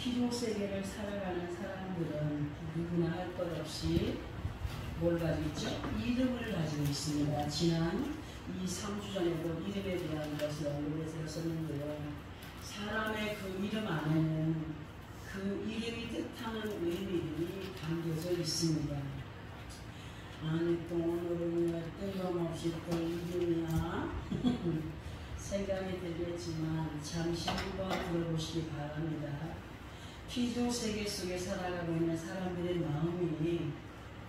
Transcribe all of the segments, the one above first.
피조 세계를 살아가는 사람들은 누구나 할 것 없이 뭘 가지고 있죠? 이름을 가지고 있습니다. 지난 2-3주 전에도 이름에 대한 것을 언급해서 썼는데요. 사람의 그 이름 안에는 그 이름이 뜻하는 의미들이 담겨져 있습니다. 아니 또 오늘은 왜 뜬금없이 또 이름이야? 생각이 들겠지만 잠시 한번 들어보시기 바랍니다. 피조 세계 속에 살아가고 있는 사람들의 마음이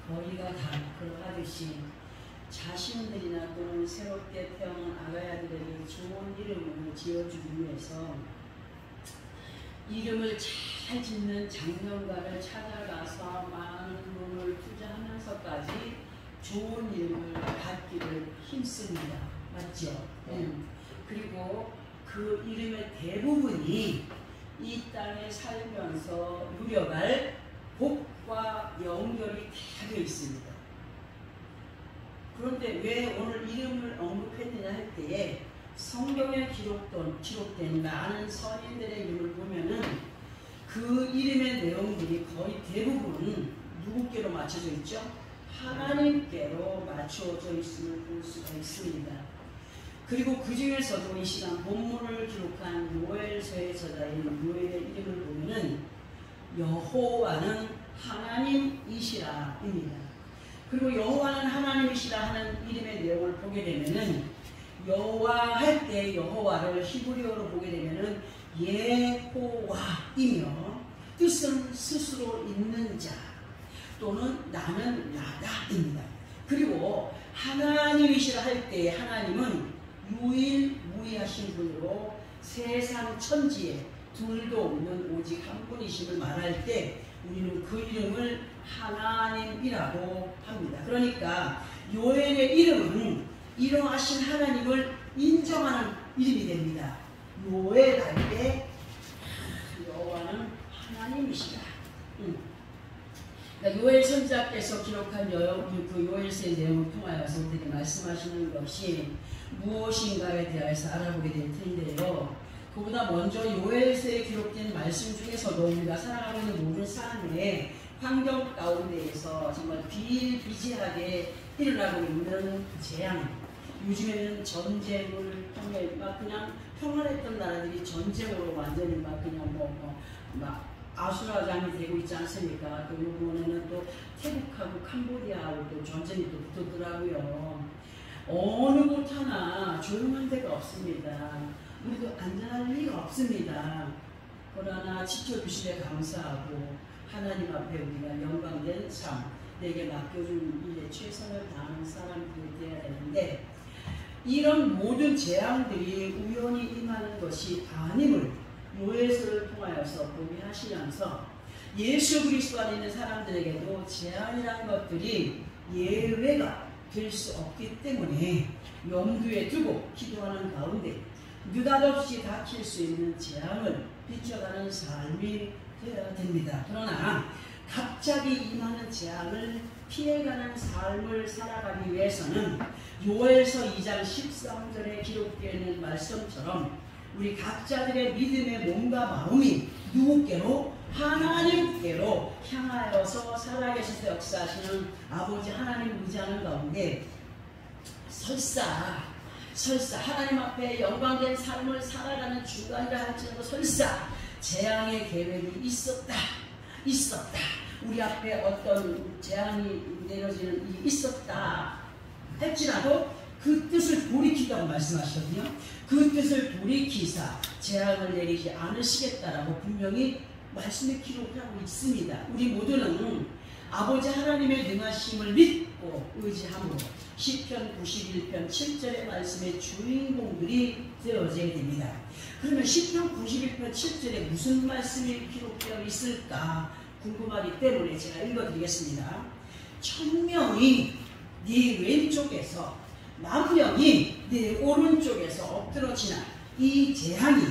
거리가 그러하듯이 자신들이나 또는 새롭게 태어난 아가야들에게 좋은 이름을 지어주기 위해서 이름을 잘 짓는 작명가를 찾아가서 많은 돈을 투자하면서까지 좋은 이름을 갖기를 힘씁니다. 맞죠? 그리고 그 이름의 대부분이 이 땅에 살면서 누려갈 복과 연결이 다 되어 있습니다. 그런데 왜 오늘 이름을 언급했느냐 할 때에 성경에 기록된 많은 선인들의 이름을 보면은 그 이름의 내용들이 거의 대부분 누구께로 맞춰져 있죠? 하나님께로 맞춰져 있음을 볼 수가 있습니다. 그리고 그 중에서도 이 시간 본문을 기록한 요엘서의 저자인 요엘의 이름을 보면은 여호와는 하나님이시라입니다. 그리고 여호와는 하나님이시라 하는 이름의 내용을 보게 되면은 여호와 할 때 여호와를 히브리어로 보게 되면은 예호와이며 뜻은 스스로 있는 자 또는 나는 나다입니다. 그리고 하나님이시라 할 때 하나님은 유일무이하신 분으로 세상 천지에 둘도 없는 오직 한 분이심을 말할 때 우리는 그 이름을 하나님이라고 합니다. 그러니까 요엘의 이름은 이러하신 하나님을 인정하는 이름이 됩니다. 요엘 할 때 여호와는 하나님이시다. 그러니까 요엘 선지자께서 기록한 그 요엘서의 내용을 통하여서 우리에게 말씀하시는 것이 무엇인가에 대해서 알아보게 될 텐데요. 그보다 먼저 요엘서에 기록된 말씀 중에서도 우리가 살아가고 있는 모든 삶의 환경 가운데에서 정말 비일비재하게 일어나고 있는 재앙, 요즘에는 전쟁을 통해 막 그냥 평안했던 나라들이 전쟁으로 완전히 막 그냥 막 아수라장이 되고 있지 않습니까? 또 이번에는 또 태국하고 캄보디아하고 또 전쟁이 또 붙었더라고요. 어느 곳 하나 조용한 데가 없습니다. 우리도 안전할 리가 없습니다. 그러나 지켜주시에 감사하고 하나님 앞에 우리가 영광된 삶, 내게 맡겨준 일에 최선을 다하는 사람들이 되어야 되는데 이런 모든 재앙들이 우연히 임하는 것이 아님을 요엘서를 통하여서 보게 하시면서 예수 그리스도 안에 있는 사람들에게도 재앙이라는 것들이 예외가 될 수 없기 때문에 염두에 두고 기도하는 가운데 느닷없이 닥칠 수 있는 재앙을 비춰가는 삶이 되어야 됩니다. 그러나 갑자기 임하는 재앙을 피해가는 삶을 살아가기 위해서는 요엘서 2장 13절에 기록되어 있는 말씀처럼 우리 각자들의 믿음의 몸과 마음이 누구께로? 하나님께로 향하여서 살아계셔서 역사하시는 아버지 하나님 의지하는 가운데 설사 하나님 앞에 영광된 삶을 살아가는 주간이라 할지라도 설사 재앙의 계획이 있었다. 우리 앞에 어떤 재앙이 내려지는 일이 있었다 할지라도 그 뜻을 돌이키라고 말씀하시거든요. 그 뜻을 돌이키사 재앙을 내리지 않으시겠다라고 분명히 말씀에 기록하고 있습니다. 우리 모두는 아버지 하나님의 능하심을 믿고 의지함으로 시편 91편 7절의 말씀의 주인공들이 되어져야 됩니다. 그러면 시편 91편 7절에 무슨 말씀이 기록되어 있을까 궁금하기 때문에 제가 읽어드리겠습니다. 1000명이 네 왼쪽에서 10,000명이 네 오른쪽에서 엎드러지나 이 재앙이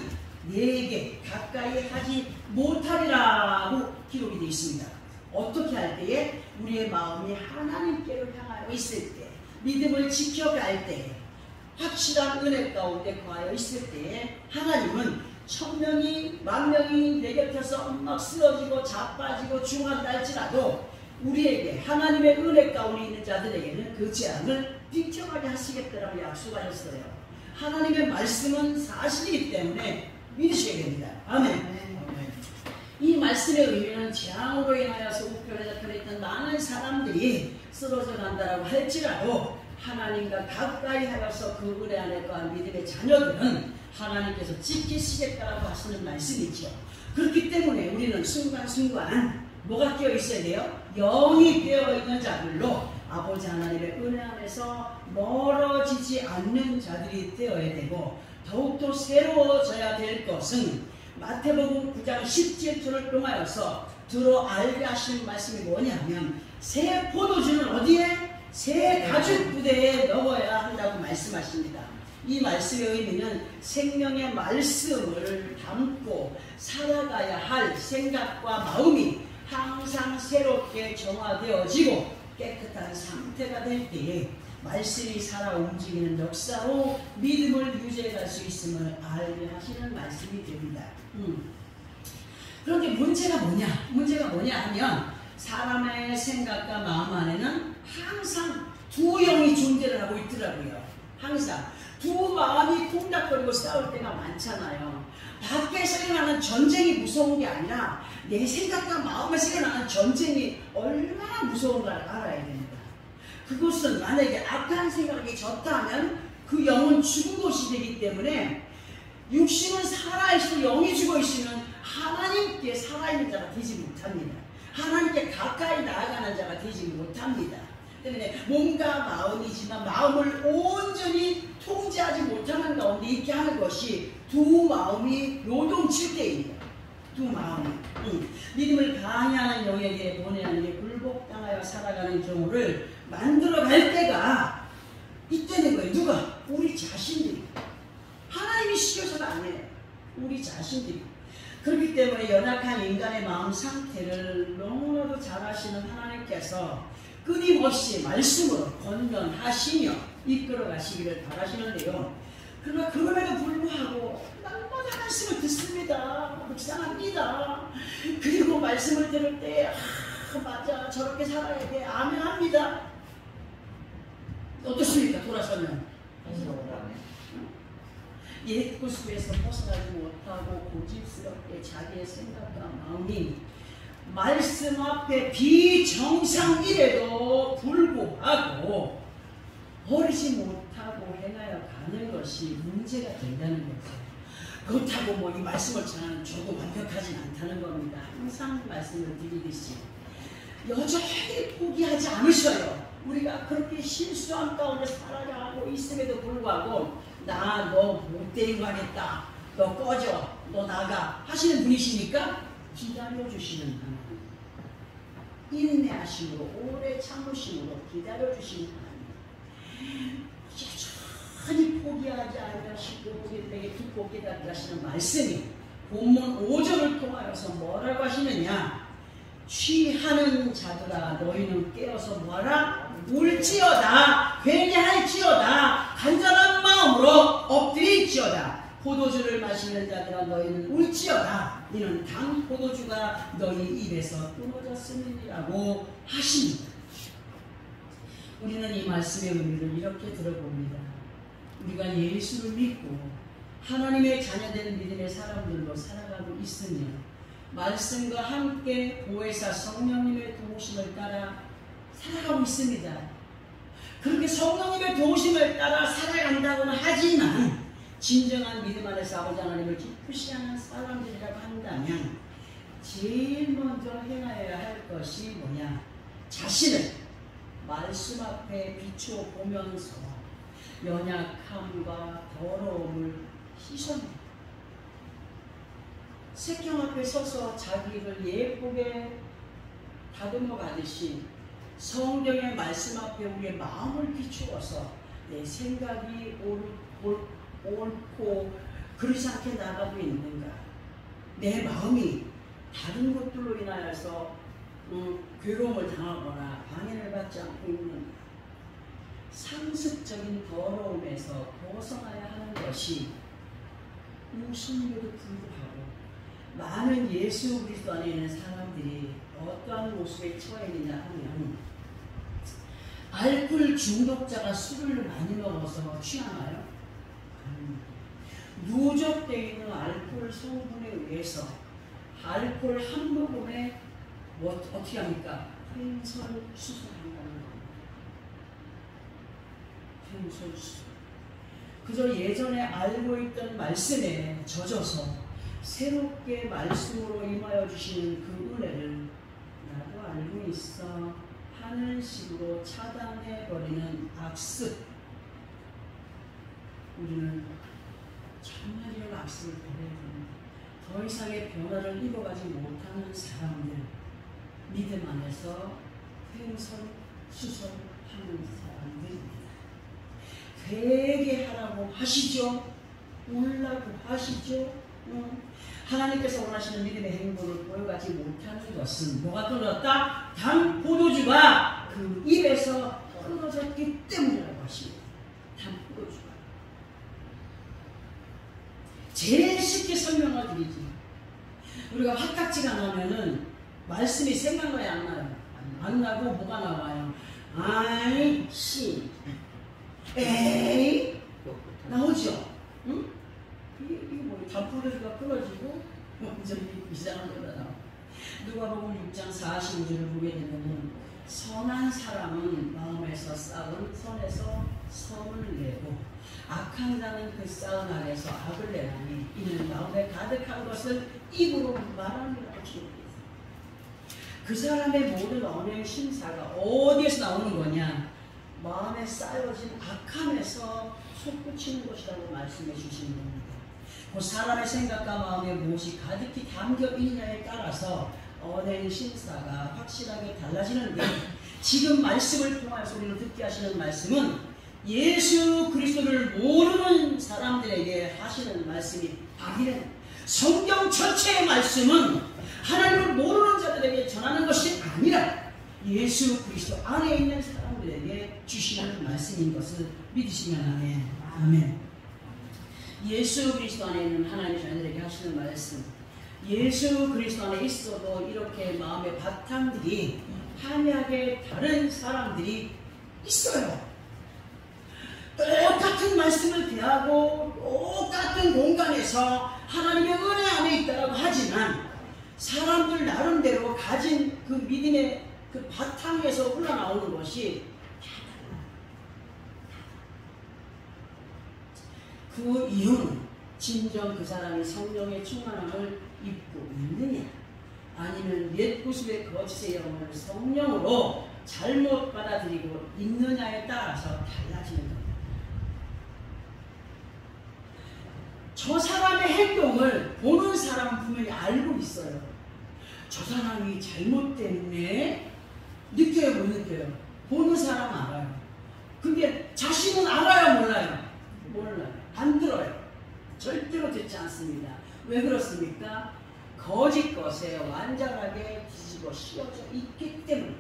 네게 가까이 하지 못하리라고 기록이 되어 있습니다. 어떻게 할 때에? 우리의 마음이 하나님께로 향하여 있을 때, 믿음을 지켜갈 때, 확실한 은혜 가운데 거하여 있을 때에 하나님은 천명이 만명이 내 곁에서 막 쓰러지고 자빠지고 중한다 할지라도 우리에게 하나님의 은혜 가운데 있는 자들에게는 그 재앙을 비켜가게 하시겠다라고 약속하셨어요. 하나님의 말씀은 사실이기 때문에 믿으셔야 됩니다. 아멘. 이 말씀의 의미는 재앙으로 인하여서 우편에 잡혀 있던 많은 사람들이 쓰러져 간다라고 할지라도 하나님과 가까이 하여서 그 은혜 안에 거한 믿음의 자녀들은 하나님께서 지키시겠다라고 하시는 말씀이죠. 그렇기 때문에 우리는 순간순간 뭐가 깨어 있어야 돼요? 영이 깨어 있는 자들로 아버지 하나님의 은혜 안에서 멀어지지 않는 자들이 되어야 되고, 더욱더 새로워져야 될 것은 마태복음 9장 17절을 통하여서 들어 알게 하시는 말씀이 뭐냐면, 새 포도주는 어디에? 새 가죽 부대에 넣어야 한다고 말씀하십니다. 이 말씀의 의미는 생명의 말씀을 담고 살아가야 할 생각과 마음이 항상 새롭게 정화되어지고 깨끗한 상태가 될 때에 말씀이 살아 움직이는 역사로 믿음을 유지해 갈 수 있음을 알게 하시는 말씀이 됩니다. 그런데 문제가 뭐냐 하면, 사람의 생각과 마음 안에는 항상 두 영이 존재를 하고 있더라고요. 항상 두 마음이 콩닥거리고 싸울 때가 많잖아요. 밖에서 일어나는 전쟁이 무서운 게 아니라 내 생각과 마음에서 일어나는 전쟁이 얼마나 무서운가를 알아야 됩니다. 그것은 만약에 악한 생각이 졌다면 그 영은 죽은 것이 되기 때문에, 육신은 살아있고 영이 죽어있으면 하나님께 살아있는 자가 되지 못합니다. 하나님께 가까이 나아가는 자가 되지 못합니다. 때문에 몸과 마음이지만 마음을 온전히 통제하지 못하는 가운데 있게 하는 것이 두 마음이 요동칠 때입니다. 두 마음이 믿음을 강요하는 영에게 보내는 게 굴복당하여 살아가는 경우를 만들어갈 때가 있다는 거예요. 누가? 우리 자신들이. 하나님이 시켜서는 안 해요. 우리 자신들이. 그렇기 때문에 연약한 인간의 마음 상태를 너무나도 잘 아시는 하나님께서 끊임없이 말씀으로 권면하시며 이끌어 가시기를 바라시는데요. 그러나 그럼에도 불구하고 날마다 말씀을 듣습니다. 묵상합니다. 그리고 말씀을 들을 때 맞아, 저렇게 살아야 돼, 아멘 합니다. 어떻습니까? 돌아서면 옛 구습에서 벗어나지 못하고 고집스럽게 자기의 생각과 마음이 말씀 앞에 비정상이라도 불구하고 버리지 못하고 행하여 가는 것이 문제가 된다는 거죠. 그렇다고 뭐 이 말씀을 전하는 저도 완벽하진 않다는 겁니다. 항상 말씀을 드리듯이 여전히 포기하지 않으셔요. 우리가 그렇게 실수한 가운데 살아가고 있음에도 불구하고 나 너 못된 거 하겠다, 너 꺼져, 너 나가 하시는 분이시니까 기다려주시는 하나님, 인내하심으로 오래 참으심으로 기다려주시는 하나님, 여전히 포기하지 않으며 십고기에게 두껍게 기다리시는 말씀이 본문 5절을 통하여서 뭐라고 하시느냐? 취하는 자들아 너희는 깨어서 뭐하라? 울지어다, 회개할지어다, 간절한 마음으로 엎드릴지어다. 포도주를 마시는 자들아 너희는 울지어다, 이는 단 포도주가 너희 입에서 끊어졌음이라고 하십니다. 우리는 이 말씀의 의미를 이렇게 들어봅니다. 우리가 예수를 믿고 하나님의 자녀되는 믿음의 사람들로 살아가고 있으며 말씀과 함께 보혜사 성령님의 도우심을 따라 살아가고 있습니다. 그렇게 성령님의 도우심을 따라 살아간다고는 하지만 진정한 믿음 안에서 아버지 하나님을 기쁘시 하는 사람들이라고 한다면 제일 먼저 행하여야 할 것이 뭐냐? 자신을 말씀 앞에 비추어 보면서 연약함과 더러움을 씻어내요. 색경 앞에 서서 자기를 예쁘게 다듬어 가듯이 성경의 말씀 앞에 우리의 마음을 비추어서 내 생각이 옳고 그렇지 않게 나가고 있는가, 내 마음이 다른 것들로 인하여서 괴로움을 당하거나 방해를 받지 않고 있는가, 상습적인 더러움에서 벗어나야 하는 것이 웃음에도 불구하고 많은 예수 그리스도 안에 있는 사람들이 어떠한 모습에 처해 있느냐 하면 알코올 중독자가 술을 많이 먹어서 취하나요? 누적되어 있는 알코올 성분에 의해서 알코올 한 모금에 어떻게 합니까? 횡설수설한다는 겁니다. 횡설수설. 그저 예전에 알고 있던 말씀에 젖어서 새롭게 말씀으로 임하여 주시는 그 은혜를 나도 알고 있어 하는 식으로 차단해버리는 악습. 우리는 정말 이런 악습을 버려야 됩니다. 더 이상의 변화를 입어가지 못하는 사람들, 믿음 안에서 횡설수설하는 사람들입니다. 되게 하라고 하시죠. 울라고 하시죠. 하나님께서 원하시는 믿음의 행보를 보여가지 못하는 것은 뭐가 떨어졌다? 단 포도주가 그 입에서 떨어졌기 때문이라고 하십니다. 단 포도주가. 제일 쉽게 설명을 드리지. 우리가 화딱지가 나면은 말씀이 생각나요, 안 나요? 안 나고 뭐가 나와요? 아이, 씨, 에이, 나오죠? 응? 이게 뭐, 단포도주가 끊어지고, 완전히 이상한 거다 나와. 누가복음 6장 45절을 보게 되면, 선한 사람은 마음에서 쌓은 선에서 선을 내고, 악한 자는 그 쌓은 안에서 악을 내나니, 이는 마음에 가득한 것을 입으로 말하느라고 기록했습니다. 그 사람의 모든 언어의 심사가 어디에서 나오는 거냐? 마음에 쌓여진 악함에서 솟구치는 것이라고 말씀해 주시는 겁니다. 그 사람의 생각과 마음에 무엇이 가득히 담겨 있느냐에 따라서 언어의 심사가 확실하게 달라지는데, 지금 말씀을 통하여서 우리는 듣게 하시는 말씀은 예수 그리스도를 모르는 사람들에게 하시는 말씀이 아니라, 성경 전체의 말씀은 하나님을 모르는 자들에게 전하는 것이 아니라 예수 그리스도 안에 있는 사람들에게 주시는 말씀인 것을 믿으시면 아멘. 아멘. 예수 그리스도 안에 있는 하나님의 자녀들에게 하시는 말씀, 예수 그리스도 안에 있어도 이렇게 마음의 바탕들이 한약의 다른 사람들이 있어요. 똑같은 말씀을 대하고 똑같은 공간에서 하나님의 은혜 안에 있다고 하지만 사람들 나름대로 가진 그 믿음의 그 바탕에서 흘러나오는 것이 그 이유는 진정 그 사람이 성령의 충만함을 입고 있느냐, 아니면 옛 구습의 거짓의 영혼을 성령으로 잘못 받아들이고 있느냐에 따라서 달라지는 겁니다. 저 사람의 행동을 보는 사람은 분명히 알고 있어요. 저 사람이 잘못됐네. 느껴요, 못 느껴요? 보는 사람은 알아요. 근데 자신은 알아요, 몰라요? 몰라요. 안 들어요. 절대로 듣지 않습니다. 왜 그렇습니까? 거짓 것에 완전하게 뒤집어 씌워져 있기 때문에.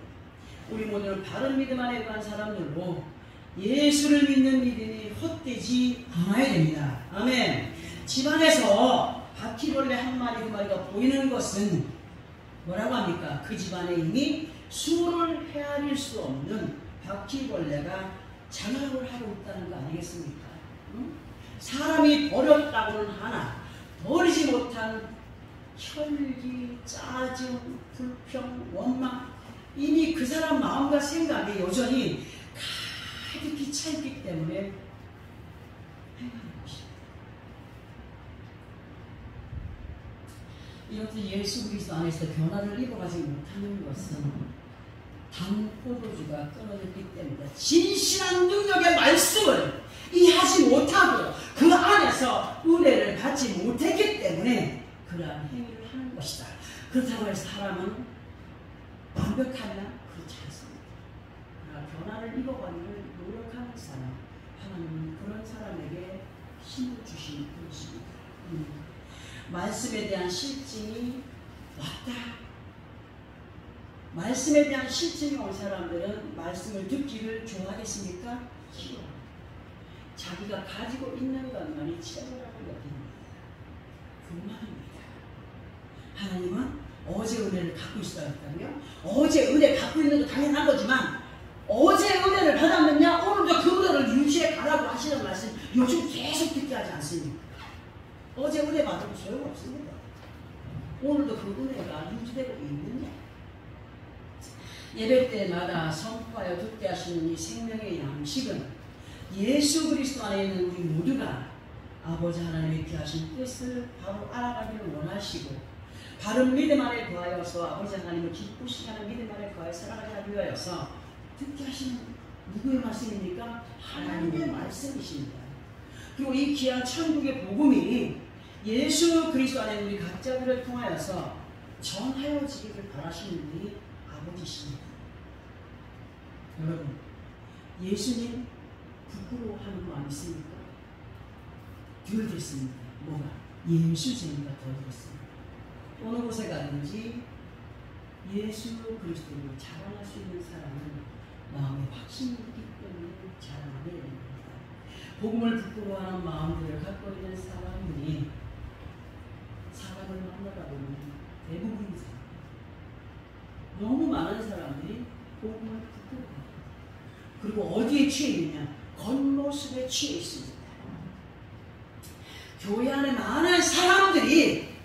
우리 모두는 바른 믿음 안에 관한 사람들로 예수를 믿는 믿음이 헛되지 않아야 됩니다. 아멘. 집안에서 바퀴벌레 한 마리 두 마리가 보이는 것은 뭐라고 합니까? 그 집안에 이미 수를 헤아릴 수 없는 바퀴벌레가 장악을 하고 있다는 거 아니겠습니까? 응? 사람이 버렸다고는 하나 버리지 못한 혈기, 짜증, 불평, 원망, 이미 그 사람 마음과 생각이 여전히 가득히 차있기 때문에 행하는 것입니다. 이렇게 예수 그리스도 안에서 변화를 입어가지 못하는 것은 단 포도주가 끊어졌기 때문에 진실한 능력의 말씀을 이해하지 못하고 그 안에서 은혜를 받지 못했기 때문에 그러한 행위를 하는 것이다. 그렇다고 해서 사람은 완벽하냐? 그렇지 않습니다. 그러나 변화를 입어가기를 노력하는 사람, 하나님은 그런 사람에게 힘을 주시는 분이십니다. 말씀에 대한 실증이 왔다. 말씀에 대한 실증이 온 사람들은 말씀을 듣기를 좋아하겠습니까? 싫어. 자기가 가지고 있는 것만이 최고라고 여깁니다. 교만입니다. 하나님은 어제 은혜를 갖고 있어야 했다며? 어제 은혜 갖고 있는 거 당연한 거지만 어제 은혜를 받았느냐? 오늘도 그 은혜를 유지해 가라고 하시는 말씀 요즘 계속 듣게 하지 않습니까? 어제 은혜 받아도 소용없습니다. 오늘도 그 은혜가 유지되고 있느냐? 예배 때마다 선포하여 듣게 하시는 이 생명의 양식은 예수 그리스도 안에 있는 우리 모두가 아버지 하나님의 귀하신 뜻을 바로 알아가기를 원하시고 바른 믿음 안에 거하여서 아버지 하나님을 기쁘시게 하는 믿음 안에 거하여 살아가게 하기 위하여서 듣게 하시는 누구의 말씀입니까? 하나님의 말씀이십니다. 그리고 이 귀한 천국의 복음이 예수 그리스도 안에 우리 각자들을 통하여서 전하여지기를 바라시는 분이 아버지십니다. 여러분, 예수님 부끄러워하는 거 아니십니까? 덜 됐습니다. 뭐가? 예수 재미가 덜 됐습니다. 어느 곳에 가든지 예수 그리스도를 자랑할 수 있는 사람은 마음에 확신이 있기 때문에 자랑하게 됩니다. 복음을 부끄러워하는 마음들을 갖고 있는 사람들이 사람을 만나다 보면 대부분이 너무 많은 사람들이 복음을 부끄러워해요. 그리고 어디에 취해 있느냐? 겉모습에 취해 있습니다. 교회 안에 많은 사람들이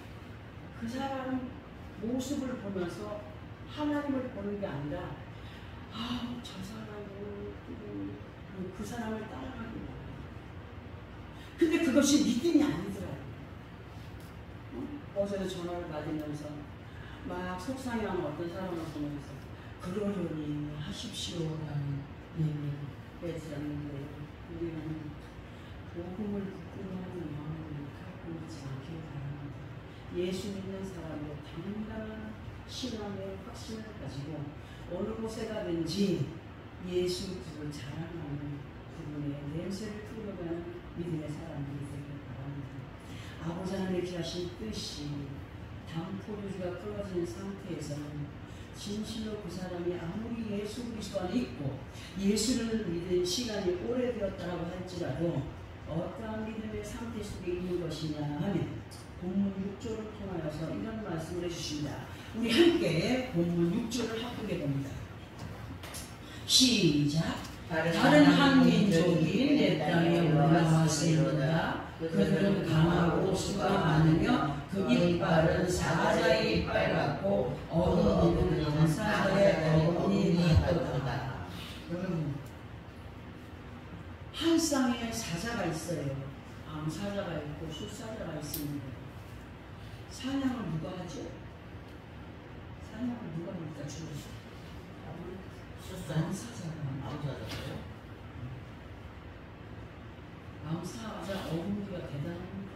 그 사람 모습을 보면서 하나님을 보는 게 아니라 저 사람은 그 사람을 따라가는 거예요. 근데 그것이 믿음이 아니더라고요. 어제도 전화를 받으면서 막 속상해하는 어떤 사람을 보면서 그러려니 하십시오라는 얘기를 했었는데 우리는 복음을 부끄러워하는 마음을 갖고 있지 않기를 바랍니다. 예수 믿는 사람으로 당당한 신앙의 확신을 가지고 어느 곳에 가든지 예수 그리스도를 자랑하는 그분의 냄새를 풍겨가는 믿음의 사람들이 되길 바랍니다. 아버지 하나님의 귀하신 뜻이 담포도주가 끊어진 상태에서는 진실로 그 사람이 아무리 예수 그리스도 안에 있고 예수를 믿은 시간이 오래되었다고 할지라도 어떠한 믿음의 상태 속에 있는 것이냐 하면 본문 6조를 통하여서 이런 말씀을 해주십니다. 우리 함께 본문 6조를 합하게 됩니다. 시작. 다른 한 민족이 내 땅에 올라왔으리로다. 그들은 강하고 수가 많으며 그 이빨은 사자의 이빨 같고 어머니는 암사자의 어머니 같도다. 여러분, 한 쌍에 사자가 있어요. 암사자가 있고 숫사자가 있습니다. 사냥을 누가 하죠? 사냥을 누가 합니까? 주로 암사자가 암사자 어머니가 대단합니다.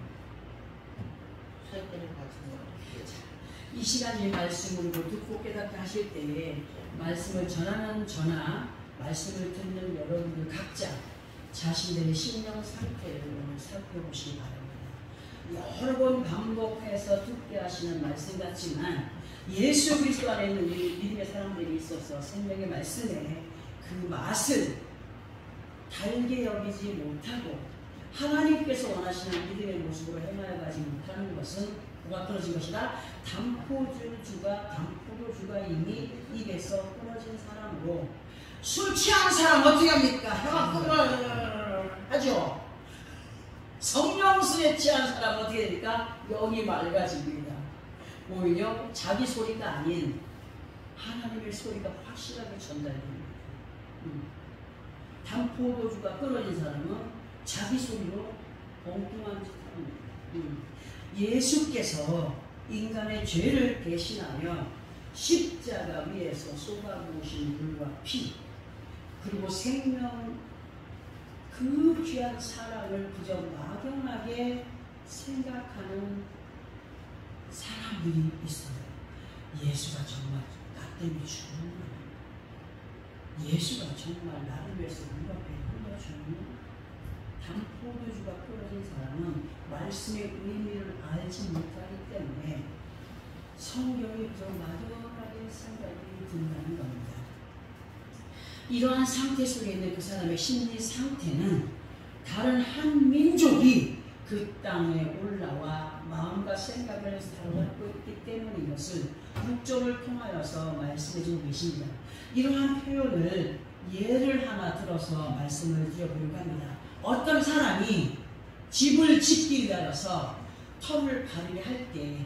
이 시간 이 말씀을 듣고 깨닫게 하실 때에 말씀을 전하는 저나 말씀을 듣는 여러분들 각자 자신들의 심령 상태를 오늘 살펴보시기 바랍니다. 여러 번 반복해서 듣게 하시는 말씀 같지만 예수 그리스도 안에 있는 우리 믿음의 사람들이 있어서 생명의 말씀에 그 맛을 달게 여기지 못하고 하나님께서 원하시는 믿음의 모습으로 행하여가지 못하는 것은 뭐가 끊어진 것이다? 담포도주가 이미 입에서 끊어진 사람으로 술 취한 사람 어떻게 합니까? 혀가 끊어 하죠. 성령술에 취한 사람 어떻게 됩니까? 영이 맑아집니다. 오히려 자기 소리가 아닌 하나님의 소리가 확실하게 전달됩니다. 담포도주가 끊어진 사람은 자기 소리로 엉뚱한 짓 합니다. 예수께서 인간의 죄를 대신하며 십자가 위에서 쏟아부으신 물과 피 그리고 생명 그 귀한 사랑을 그저 막연하게 생각하는 사람들이 있어요. 예수가 정말 나 때문에 죽었나? 예수가 정말 나를 위해서 물 앞에 흘려주는? 담포도주가 끊어진 사람은 말씀의 의미를 알지 못하기 때문에 성경이 그저 막연하게 생각이 든다는 겁니다. 이러한 상태 속에 있는 그 사람의 심리 상태는 다른 한 민족이 그 땅에 올라와 마음과 생각을 사로잡고 있기 때문인 것을 6절을 통하여서 말씀해주고 계십니다. 이러한 표현을 예를 하나 들어서 말씀을 드려보려고 합니다. 어떤 사람이 집을 짓기 위하여서 터를 가르게 할 때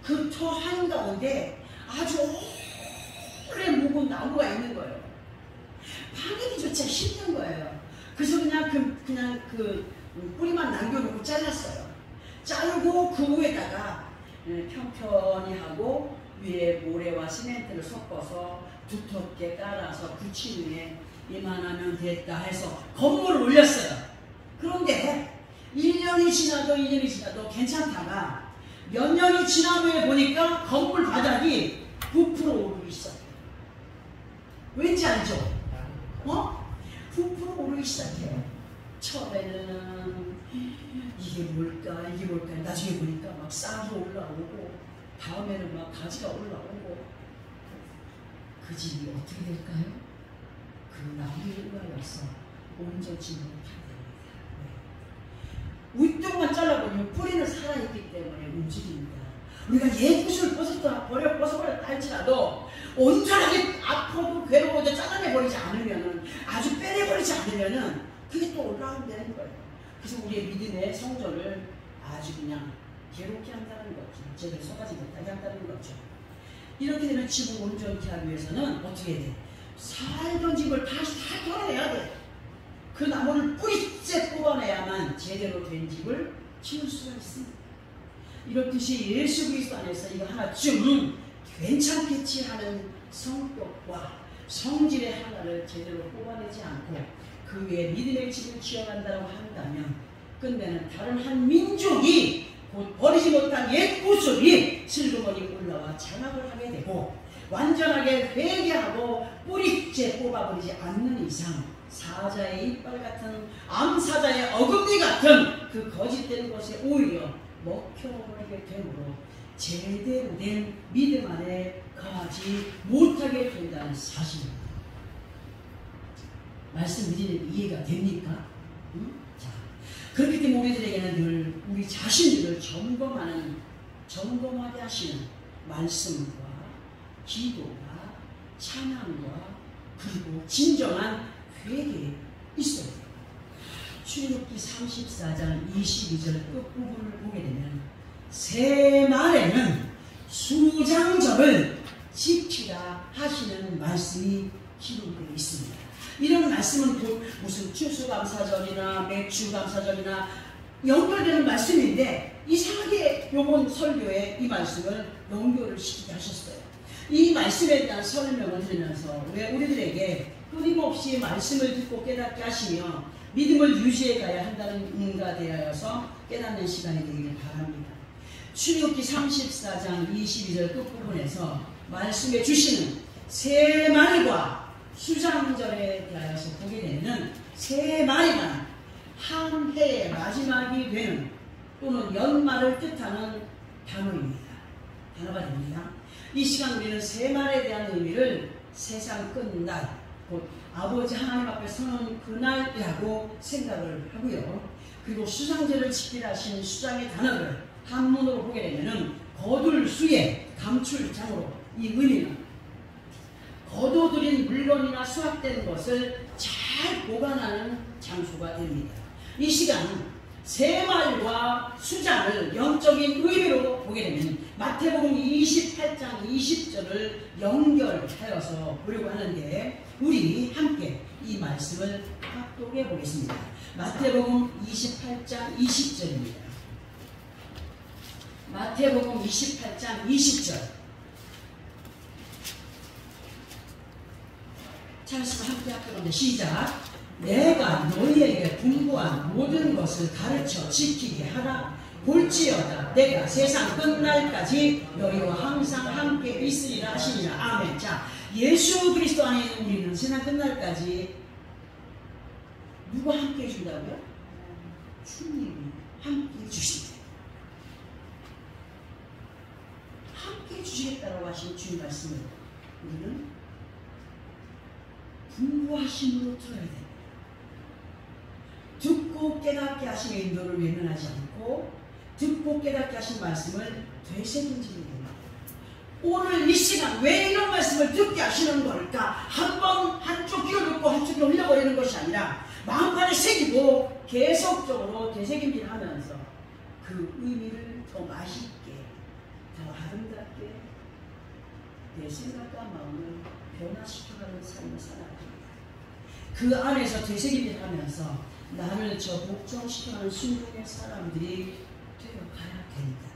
그 터 한가운데 아주 오래 묵은 나무가 있는 거예요. 파내기조차 힘든 거예요. 그래서 그냥 그 뿌리만 남겨놓고 잘랐어요. 자르고 그 위에다가 평평히 하고 위에 모래와 시멘트를 섞어서 두텁게 깔아서 붙인 후에 이만하면 됐다 해서 건물을 올렸어요. 그런데 1년이 지나도 괜찮다가 몇 년이 지난 후에 보니까 건물 바닥이 부풀어 오르기 시작해요. 왠지 알죠? 부풀어 오르기 시작해요. 처음에는 이게 뭘까 나중에 보니까 막 싹이 올라오고 다음에는 막 가지가 올라오고 그 집이 어떻게 될까요? 그 나무에 의하여서 온전치 못하게 됩니다. 윗동만 잘라보면 뿌리는 살아있기 때문에 움직입니다. 우리가 옛것을 벗어버렸다 할지라도 온전하게 아프고 괴로워도 잘라내버리지 않으면은, 아주 빼내버리지 않으면은 그게 또 올라온다는 거예요. 그래서 우리의 믿음의 성전을 아주 그냥 괴롭게 한다는 거죠. 제대로 서가지 못하게 한다는 거죠. 이렇게 되면 집을 온전히 하기 위해서는 어떻게 해야 돼? 살던 집을 다시 다 털어내야 돼. 그 나무를 뿌리째 뽑아내야만 제대로 된 집을 지을 수가 있습니다. 이렇듯이 예수 그리스도 안에서 이거 하나쯤 괜찮겠지 하는 성격과 성질의 하나를 제대로 뽑아내지 않고 그 외에 믿음의 집을 지어간다고 한다면 끝내는 다른 한 민족이 곧 버리지 못한 옛 모습이 슬그머니 올라와 장악을 하게 되고, 완전하게 회개하고 뿌리째 뽑아버리지 않는 이상 사자의 이빨 같은, 암사자의 어금니 같은 그 거짓된 것에 오히려 먹혀버리게 되므로 제대로 된 믿음 안에 거하지 못하게 된다는 사실입니다. 말씀 드리는 이해가 됩니까? 자, 그렇기 때문에 우리들에게는 늘 우리 자신들을 점검하게 하시는 말씀과 기도가, 찬양과 그리고 진정한 회개에 있어야 돼요. 출애굽기 34장 22절 끝부분을 보게 되면 새 말에는 수장절을 지키라 하시는 말씀이 기록되어 있습니다. 이런 말씀은 곧 무슨 추수감사절이나 매추감사절이나 연결되는 말씀인데 이상하게 요번 설교에 이 말씀을 연결을 시키게 하셨어요. 이 말씀에 대한 설명을 드리면서 왜 우리들에게 끊임없이 말씀을 듣고 깨닫게 하시며 믿음을 유지해 가야 한다는 인가 대하여서 깨닫는 시간이 되기를 바랍니다. 출애굽기 34장 22절 끝부분에서 말씀해 주시는 새 말과 수장절에 대하여서 보게 되는 새 말이란 한 해의 마지막이 되는 또는 연말을 뜻하는 단어가 됩니다. 이 시간 우리는 새 말에 대한 의미를 세상 끝날, 곧 아버지 하나님 앞에 서는 그날이라고 생각을 하고요. 그리고 수장절을 지키라 하신 수장의 단어를 한문으로 보게 되면은 거둘수의 감출장으로, 이 의미는 거둬들인 물건이나 수확된 것을 잘 보관하는 장소가 됩니다. 이 시간 새 말과 수장을 영적인 의미로 보게 되면 마태복음 28장 20절을 연결하여서 보려고 하는데 우리 함께 이 말씀을 합독해 보겠습니다. 마태복음 28장 20절입니다. 마태복음 28장 20절. 찾으시면 함께 합독합니다. 시작. 내가 너희에게 분부한 모든 것을 가르쳐 지키게 하라. 볼지어다 내가 세상 끝날까지 너희와 항상 함께 있으리라 하시니라. 아멘. 자, 예수 그리스도 안에 있는 우리는 세상 끝날까지 누가 함께 해준다고요? 주님이 함께 해주신다. 함께 해주시겠다라고 하신 주님 말씀을 우리는 분부하심으로 들어야 됩니다. 듣고 듣고 깨닫게 하심의 인도를 외면하지 않고 듣고 깨닫게 하신 말씀을 되새김질해야 됩니다. 오늘 이 시간 왜 이런 말씀을 듣게 하시는 걸까? 한번 한쪽 귀로 듣고 한쪽 귀로 흘려버리는 것이 아니라 마음판에 새기고 계속적으로 되새김질하면서 그 의미를 더 맛있게, 더 아름답게 내 생각과 마음을 변화시켜가는 삶을 살아야 됩니다. 그 안에서 되새김질하면서 나를 저 복종시켜가는 순종의 사람들이 되어가야 됩니다.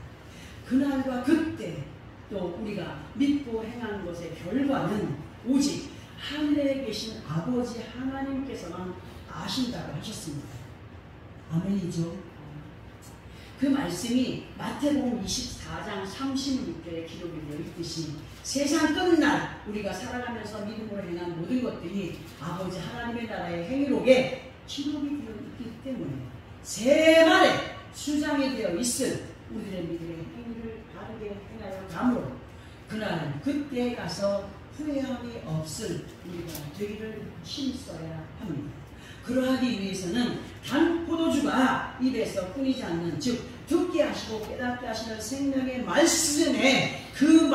그날과 그때 또 우리가 믿고 행하는 것의 결과는 오직 하늘에 계신 아버지 하나님께서만 아신다고 하셨습니다. 아멘이죠. 그 말씀이 마태복음 24장 36절에 기록이 되어 있듯이 세상 끝날 우리가 살아가면서 믿음으로 행한 모든 것들이 아버지 하나님의 나라의 행위록에 기록이 되어 있기 때문에 세말에 수장이 되어 있을 우리들의 믿음의 행위를 바르게 행하여 가므로 그날 그때에 가서 후회함이 없을 우리가 되기를 힘써야 합니다. 그러하기 위해서는 단 포도주가 입에서 끊이지 않는 즉 듣게 하시고 깨닫게 하시는 생명의 말씀의 그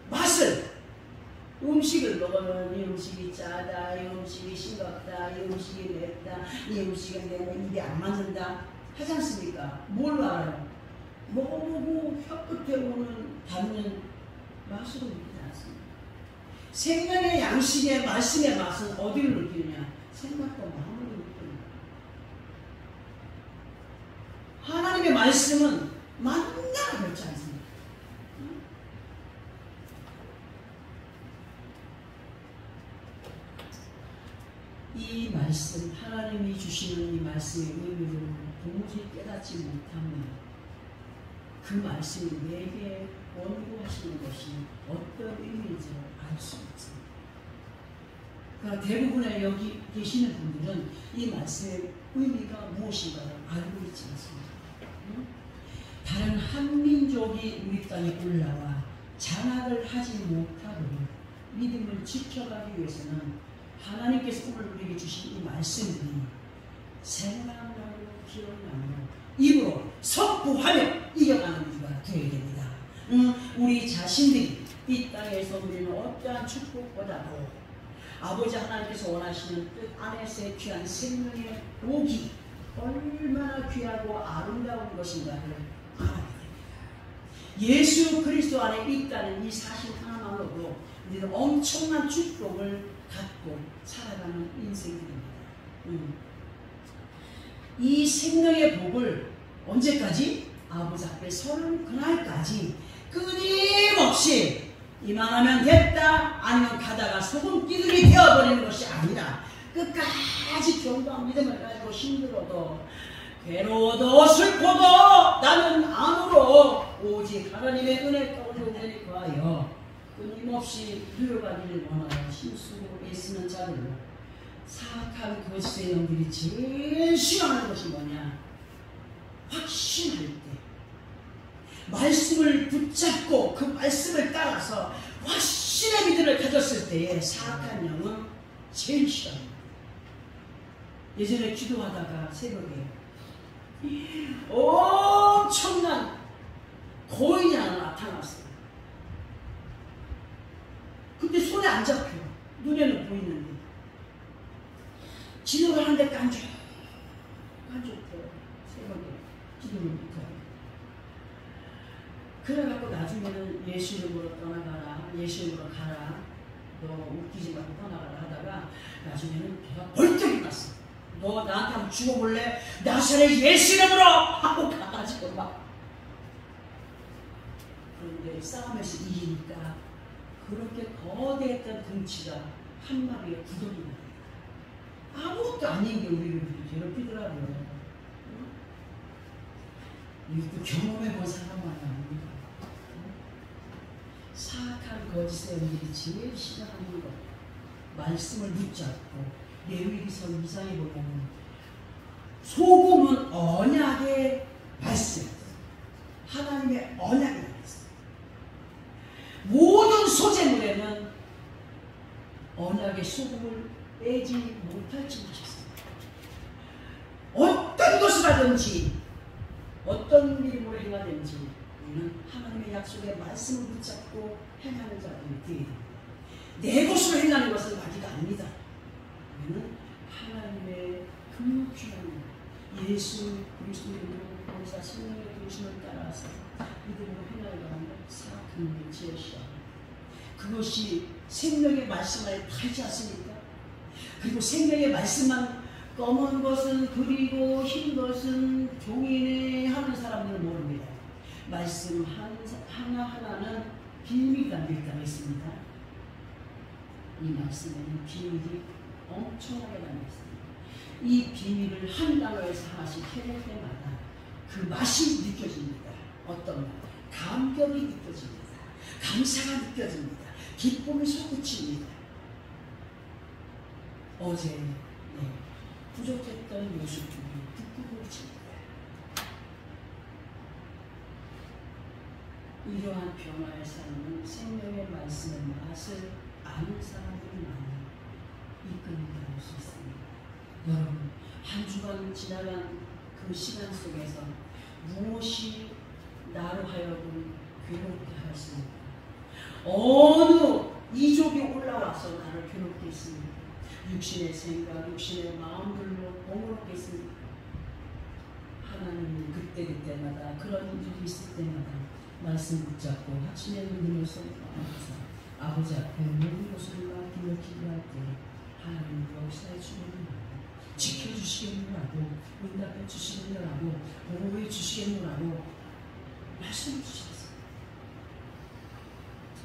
맛을 음식을 먹으면 이 음식이 짜다, 이 음식이 싱겁다, 이 음식이 맵다, 이 음식은 내 입에 안 맞는다 하지 않습니까? 뭘 알아요? 먹어보고 혀끝에 오는 닿는 맛으로 느끼지 않습니다. 생명의 양식의 말씀의 맛은 어디를 느끼느냐? 생각과 마음으로 느낍니다. 하나님의 말씀은 만나가 그렇지 않습니다. 이 말씀, 하나님이 주시는 이 말씀의 의미를 도무지 깨닫지 못하면 그 말씀이 내게 원고하시는 것이 어떤 의미인지 알 수 없습니다. 그러니까 대부분의 여기 계시는 분들은 이 말씀의 의미가 무엇인가를 알고 있지 않습니다. 다른 한민족이 우리 땅에 올라와 장악을 하지 못하고 믿음을 지켜가기 위해서는 하나님께서 오늘 우리에게 주신 이 말씀들이 생각나고 기억나고 입으로 선포하며 이겨가는 우리가 되어야 됩니다. 우리 자신들이 이 땅에서 누리는 어떠한 축복보다도 아버지 하나님께서 원하시는 뜻 안에서의 귀한 생명의 복이 얼마나 귀하고 아름다운 것인가를 알아야 됩니다. 예수 그리스도 안에 있다는 이 사실 하나만으로도 우리는 엄청난 축복을 갖고 살아가는 인생들입니다. 이 생명의 복을 언제까지? 아버지 앞에 서는 그날까지 끊임없이 이만하면 됐다 아니면 가다가 소금 기둥이 되어버리는 것이 아니라 끝까지 견고한 믿음을 가지고 힘들어도 괴로워도 슬퍼도 나는 암으로 오직 하나님의 은혜 가운데 오늘 거하여 끊임없이 누려가기를 원하여 힘쓰고 애쓰는 자들로 사악한 거짓의 영들이 제일 싫어하는 것이 뭐냐? 확신할 때 말씀을 붙잡고 그 말씀을 따라서 확신의 믿음을 가졌을 때에 사악한 영은 제일 싫어합니다. 예전에 기도하다가 새벽에 엄청난 거인이 하나 나타났어요. 근데 손에 안 잡혀요. 눈에는 보이는데 기도를 하는데 깐족해요. 새벽에 기도를 못해요. 그래갖고 나중에는 예수 이름으로 떠나가라, 예수 이름으로 가라, 너 웃기지 말고 떠나가라 하다가 나중에는 걔가 벌떡 일어났어. 너 나한테 한번 죽어볼래? 나사렛 예수 이름으로 하고 가가지고 막. 그런데 싸움에서 이기니까 그렇게 거대했던 덩치가 한 마리의 구덩이 나요. 아무것도 아닌 게 우리를 괴롭히더라고요. 이것도 경험해본 사람만이 아닙니다. 사악한 거짓의 영들이 제일 싫어하는 것, 말씀을 붙잡고 레위기서 2장에 보면 소금은 언약의 말씀, 하나님의 언약의 말씀. 모든 소재물에는 언약의 소금을 빼지 못할지 하셨습니다. 어떤 것을 하든지 어떤 믿음으로 행하든지 우리는 하나님의 약속의 말씀을 붙잡고 행하는 자들이 되어야 됩니다. 내 것으로 행하는 것은 마귀가 아닙니다. 우리는 하나님의 긍휼한 예수 그리스도의 본사 생명의 중심을 따라서 믿음으로 행하여가는 사악한 지으시오. 그것이 생명의 말씀 안에 타지 않습니까? 그리고 생명의 말씀만 검은 것은 그리고 흰 것은 종이네 하는 사람들은 모릅니다. 말씀 하나하나는 비밀이 담겨 있다고 했습니다. 이 말씀에는 비밀이 엄청나게 담겨 있습니다. 이 비밀을 한 단어에서 하나씩 해낼 때마다 그 맛이 느껴집니다. 어떤 맛? 감격이 느껴집니다. 감사가 느껴집니다. 기쁨이 솟구칩니다. 어제 부족했던 모습들이 부끄러워집니다. 이러한 변화의 삶은 생명의 말씀의 맛을 아는 사람들만 이끌어갈 수 있습니다. 여러분, 한 주간 지나간 그 시간 속에서 무엇이 나로 하여금 괴롭게 하였습니까? 어느 이족이 올라와서 나를 괴롭게 했습니까? 육신의 생각, 육신의 마음들로 번거롭게 했습니까? 하나님은 그때마다 그런 일이 있을 때마다 말씀 붙잡고 확신의 눈을 선포하면서 아버지 앞에 모든 것을 맡기며 기도할 때 하나님 역사해 주겠노라고, 지켜주시겠노라고, 응답해 주시겠노라고, 보호해 주시겠노라고 말씀해 주셨어요.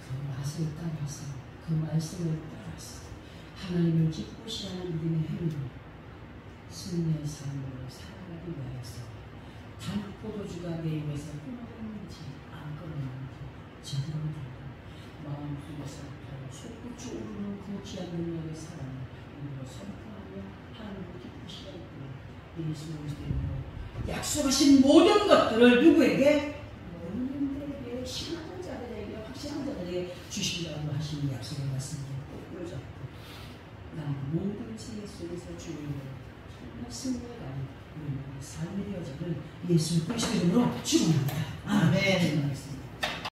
그 맛을 따라서, 그 말씀을 따라서 하나님을 기쁘시 하는 믿음의 행위로 승리의 삶으로 살아가기 위하여서 단 포도주가 내 입에서 끊어졌는지 안 끊어졌는지 제대로 들고 마음속에서 솟구쳐 오르는 그 귀한 능력의 사랑을 우리로 선포하며 하나님을 기쁘시 할 때 예수 그리스도의 이름으로 약속하신 모든 것들을 누구에게? 모든들에게, 신앙한 자들에게, 확신한 자들에게 주신다고 하시는 약속의 말씀을 꼭 부여잡고 난 모든 생애 속에서 주님을 정말 승리해가는 우리의 삶이 되어지는 예수 그리스도의 이름으로 축원합니다. 아멘.